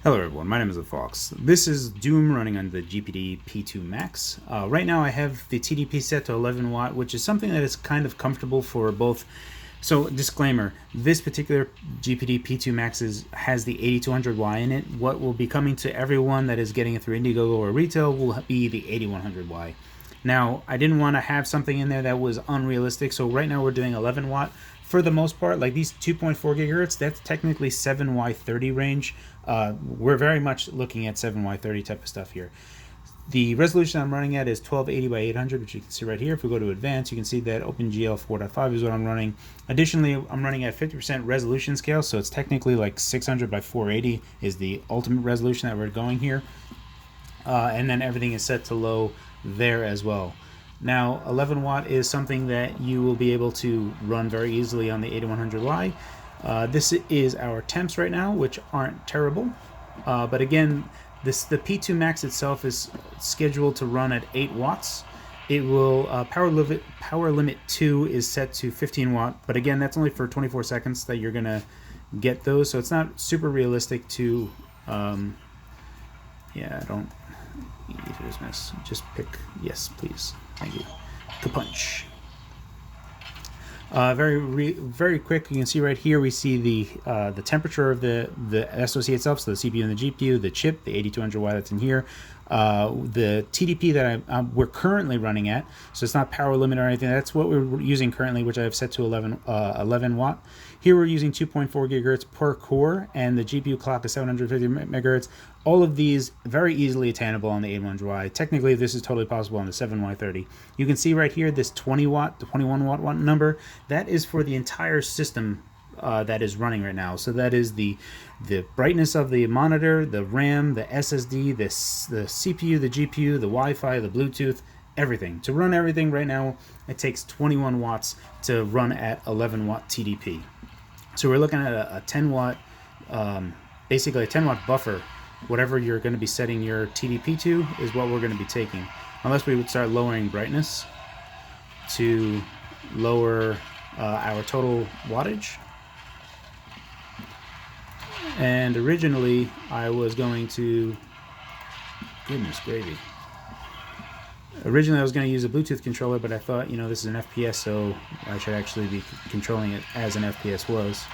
Hello everyone, my name is Phawx. This is Doom running on the GPD P2 Max. Right now I have the TDP set to 11 watt, which is something that is kind of comfortable for both. So disclaimer, this particular GPD P2 Max has the 8200Y in it. What will be coming to everyone that is getting it through Indiegogo or retail will be the 8100Y. Now, I didn't want to have something in there that was unrealistic, so right now we're doing 11 watt. For the most part, like these 2.4 gigahertz, that's technically 7Y30 range. We're very much looking at 7Y30 type of stuff here. The resolution I'm running at is 1280 by 800, which you can see right here. If we go to advanced, you can see that OpenGL 4.5 is what I'm running. Additionally, I'm running at 50% resolution scale, so it's technically like 600 by 480 is the ultimate resolution that we're going here. And then everything is set to low there as well. Now, 11 watt is something that you will be able to run very easily on the 8100Y. This is our temps right now, which aren't terrible. But again, the P2 Max itself is scheduled to run at 8 watts. It will power limit 2 is set to 15 watt, but again, that's only for 24 seconds that you're gonna get those, so it's not super realistic to. Yeah, don't eat his mess. Just pick yes, please. Thank you. Kapunch. Very quick. You can see right here. We see the temperature of the SoC itself. So the CPU and the GPU, the chip, the 8200Y that's in here, the TDP that we're currently running at. So it's not power limit or anything. That's what we're using currently, which I have set to 11 watt. Here we're using 2.4 gigahertz per core, and the GPU clock is 750 megahertz. All of these very easily attainable on the 8100Y. Technically, this is totally possible on the 7Y30. You can see right here this 20 watt, the 21 watt number. That is for the entire system that is running right now. So that is the brightness of the monitor, the RAM, the SSD, the CPU, the GPU, the Wi-Fi, the Bluetooth, everything. To run everything right now, it takes 21 watts to run at 11 watt TDP. So we're looking at a 10 watt, basically a 10 watt buffer. Whatever you're going to be setting your TDP to is what we're going to be taking. Unless we would start lowering brightness to lower our total wattage. And originally I was going to, goodness gravy. Originally I was going to use a Bluetooth controller, but I thought, this is an FPS, so I should actually be controlling it as an FPS was.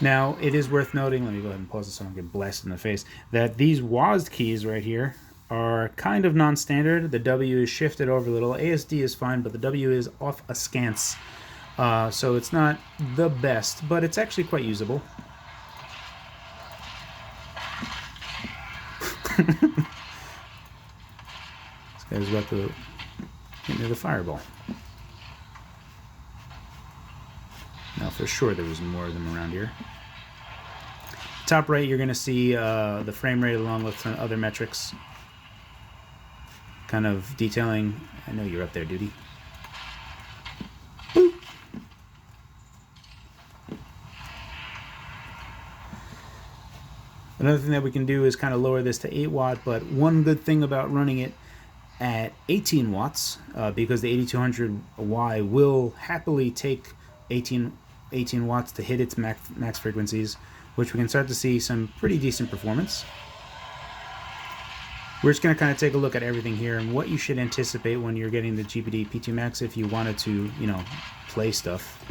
Now, it is worth noting, let me go ahead and pause this so I don't get blasted in the face, that these WASD keys right here are kind of non-standard. The W is shifted over a little. ASD is fine, but the W is off askance. So it's not the best, but it's actually quite usable. This guy's about to hit me with a fireball. Now, for sure, there was more of them around here. Top right, you're going to see the frame rate along with some other metrics. Kind of detailing. I know you're up there, duty. Boop. Another thing that we can do is kind of lower this to 8 watt, but one good thing about running it at 18 watts, because the 8200Y will happily take 18 watts to hit its max frequencies, which we can start to see some pretty decent performance. We're just going to kind of take a look at everything here and what you should anticipate when you're getting the GPD P2 Max if you wanted to, play stuff.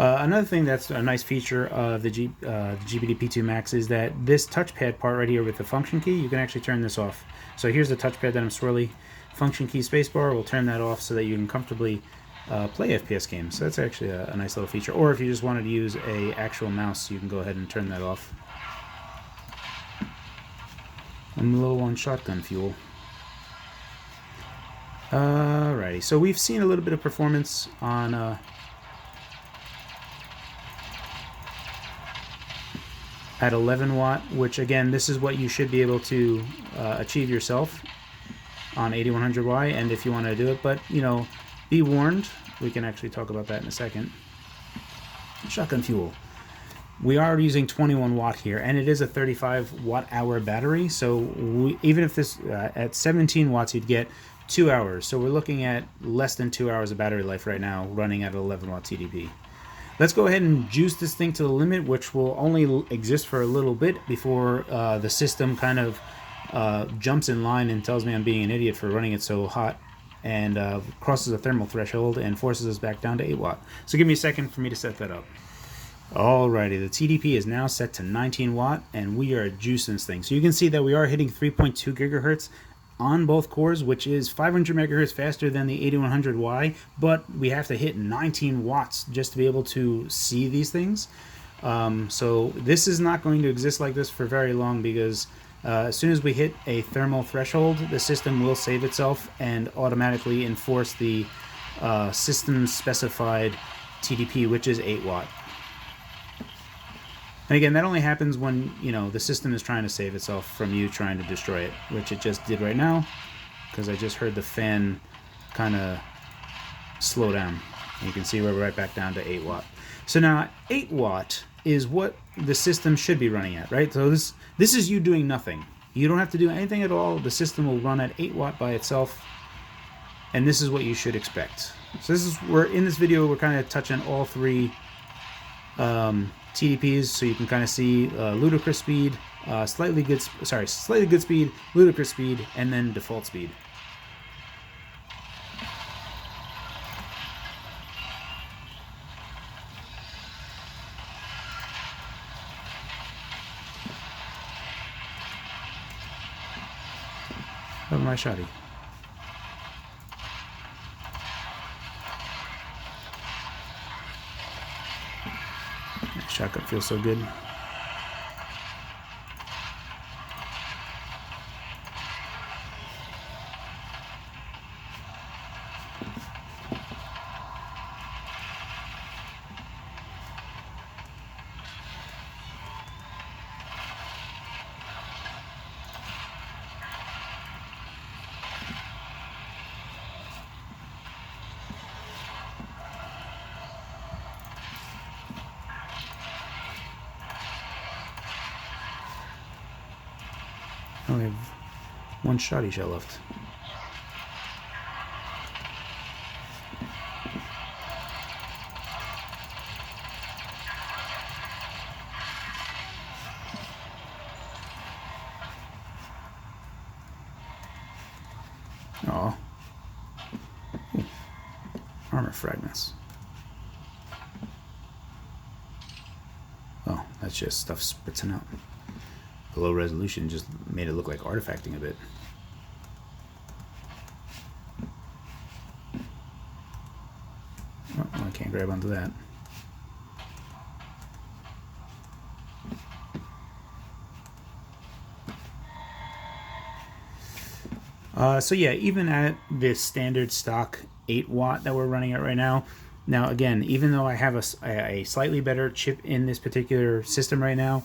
Another thing that's a nice feature of the GPD P2 Max is that this touchpad part right here with the function key, you can actually turn this off. So here's the touchpad that I'm swirly. Function key spacebar will turn that off so that you can comfortably play FPS games. So that's actually a nice little feature. Or if you just wanted to use a actual mouse, you can go ahead and turn that off. I'm low on shotgun fuel. Alrighty, so we've seen a little bit of performance on at 11 watt, which again, this is what you should be able to achieve yourself on 8100Y, and if you want to do it, but be warned, we can actually talk about that in a second. Shotgun fuel. we are using 21 watt here, and it is a 35 watt hour battery. So even if this at 17 watts, you'd get 2 hours. So we're looking at less than 2 hours of battery life right now, running at 11 watt TDP. Let's go ahead and juice this thing to the limit, which will only exist for a little bit before the system kind of jumps in line and tells me I'm being an idiot for running it so hot, and crosses a thermal threshold and forces us back down to 8 watt. So give me a second for me to set that up. Alrighty, the TDP is now set to 19 watt, and we are juicing this thing. So you can see that we are hitting 3.2 gigahertz on both cores, which is 500 megahertz faster than the 8100Y, but we have to hit 19 watts just to be able to see these things. So this is not going to exist like this for very long, because as soon as we hit a thermal threshold, the system will save itself and automatically enforce the system specified TDP, which is 8 watt. And again, that only happens when, you know, the system is trying to save itself from you trying to destroy it, which it just did right now, because I just heard the fan kind of slow down. And you can see we're right back down to 8 watt. So now 8 watt is what the system should be running at, right? So this is you doing nothing. You don't have to do anything at all. The system will run at 8 watt by itself, and this is what you should expect. So in this video, we're kind of touching all three TDPs, so you can kind of see ludicrous speed, slightly good speed, ludicrous speed, and then default speed. Oh, my shotty. Shotgun feels so good. I only have one shotty shell left. Aw. Armor fragments. Oh, that's just stuff spritzing out. The low resolution just made it look like artifacting a bit. Oh, I can't grab onto that. So yeah, even at this standard stock 8 watt that we're running at right now, now again, even though I have a slightly better chip in this particular system right now,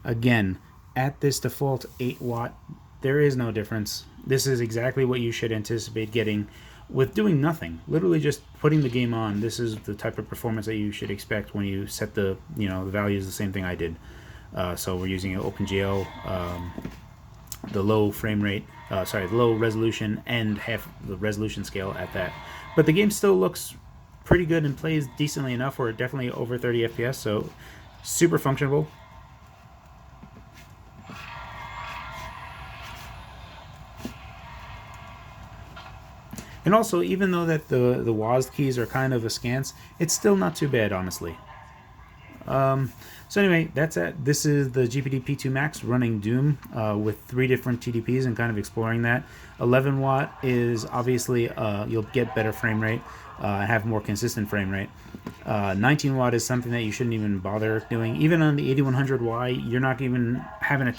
again, at this default 8 watt, there is no difference. This is exactly what you should anticipate getting with doing nothing. Literally just putting the game on. This is the type of performance that you should expect when you set the, you know, the values the same thing I did. So we're using an OpenGL, the low frame rate, the low resolution, and half the resolution scale at that. But the game still looks pretty good and plays decently enough. We're definitely over 30 FPS, so super functional. And also, even though that the WASD keys are kind of askance, it's still not too bad, honestly. So anyway, that's it. This is the GPD P2 Max running Doom with 3 different TDPs and kind of exploring that. 11 watt is obviously, you'll get better frame rate and have more consistent frame rate. 19 watt is something that you shouldn't even bother doing. Even on the 8100Y, you're not even having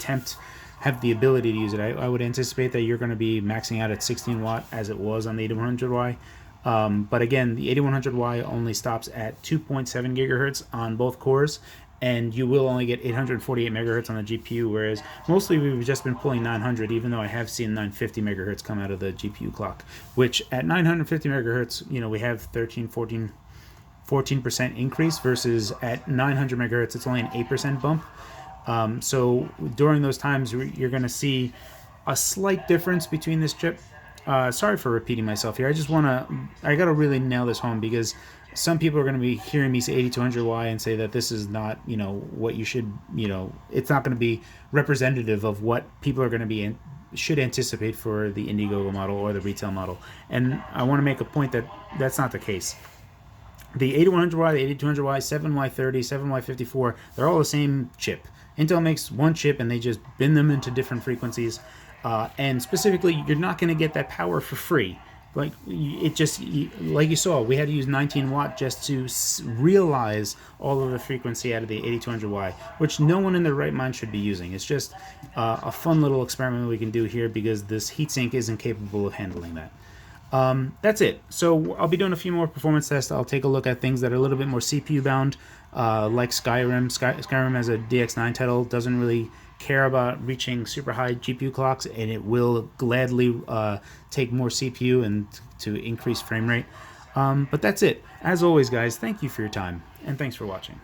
have the ability to use it. I would anticipate that you're going to be maxing out at 16 watt as it was on the 8100Y. But again, the 8100Y only stops at 2.7 gigahertz on both cores, and you will only get 848 megahertz on the GPU, whereas mostly we've just been pulling 900, even though I have seen 950 megahertz come out of the GPU clock, which at 950 megahertz, you know, we have 13, 14, 14% increase versus at 900 megahertz, it's only an 8% bump. So during those times, you're going to see a slight difference between this chip. Sorry for repeating myself here. I got to really nail this home, because some people are going to be hearing me say 8200Y and say that this is not, what you should, it's not going to be representative of what people are going to be should anticipate for the Indiegogo model or the retail model. And I want to make a point that that's not the case. The 8100Y, the 8200Y, 7Y30, 7Y54, they're all the same chip. Intel makes one chip and they just bin them into different frequencies. And specifically, you're not going to get that power for free. Like you saw, we had to use 19 watt just to realize all of the frequency out of the 8200Y, which no one in their right mind should be using. It's just a fun little experiment we can do here, because this heatsink isn't capable of handling that. That's it. So I'll be doing a few more performance tests. I'll take a look at things that are a little bit more CPU bound, like Skyrim. Skyrim has a DX9 title, doesn't really care about reaching super high GPU clocks, and it will gladly take more CPU and to increase frame rate. But that's it. As always, guys, thank you for your time, and thanks for watching.